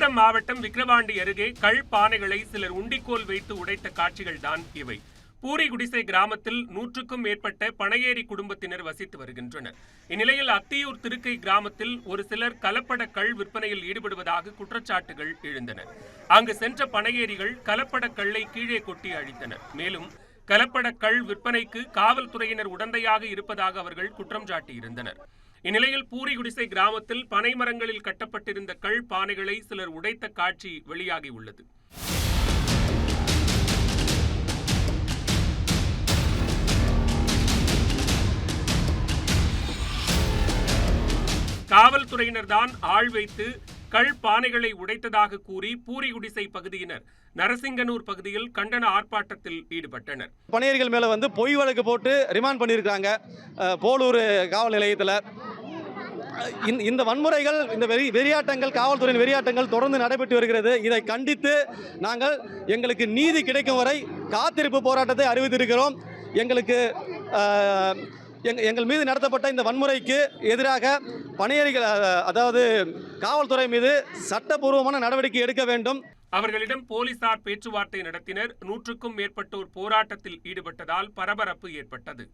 விழுப்புரம் மாவட்டம் விக்கிரவாண்டி அருகே கள் பானைகளை சிலர் உண்டிக்கோல் வைத்து உடைத்த காட்சிகள்தான் இவை. பூரிகுடிசை கிராமத்தில் 100க்கும் மேற்பட்ட பனையேரி குடும்பத்தினர் வசித்து வருகின்றனர். இந்நிலையில் அத்தியூர் திருக்கை கிராமத்தில் ஒரு சிலர் கலப்பட கள் விற்பனையில் ஈடுபடுவதாக குற்றச்சாட்டுகள் எழுந்தன. அங்கு சென்ற பனையேரிகள் கலப்பட கல்லை கீழே கொட்டி அழித்தனர். மேலும் கலப்பட கள் விற்பனைக்கு காவல்துறையினர் உடந்தையாக இருப்பதாக அவர்கள் குற்றம் சாட்டியிருந்தனர். இந்நிலையில் பூரிகுடிசை கிராமத்தில் பனை மரங்களில் கட்டப்பட்டிருந்த கள் பானைகளை சிலர் உடைத்த காட்சி வெளியாகியுள்ளது. காவல்துறையினர் தான் ஆள் வைத்து கள் பானைகளை உடைத்ததாக கூறி பூரிகுடிசை பகுதியினர் நரசிங்கனூர் பகுதியில் கண்டன ஆர்ப்பாட்டத்தில் ஈடுபட்டனர். பனையேரிகள் மேல பொய் வழக்கு போட்டு ரிமாண்ட் பண்ணியிருக்காங்க போலூர் காவல் நிலையத்தில். இந்த வன்முறைகள், இந்த வெறியாட்டங்கள், காவல்துறையின் வெறியாட்டங்கள் தொடர்ந்து நடைபெற்று வருகிறது. இதை கண்டித்து நாங்கள் எங்களுக்கு நீதி கிடைக்கும் வரை காத்திருப்பு போராட்டத்தை அறிவித்திருக்கிறோம். எங்கள் மீது நடத்தப்பட்ட இந்த வன்முறைக்கு எதிராக பனையேரிகள், அதாவது காவல்துறை மீது சட்டபூர்வமான நடவடிக்கை எடுக்க வேண்டும். அவர்களிடம் போலீசார் பேச்சுவார்த்தை நடத்தினர். 100க்கும் மேற்பட்டோர் போராட்டத்தில் ஈடுபட்டதால் பரபரப்பு ஏற்பட்டது.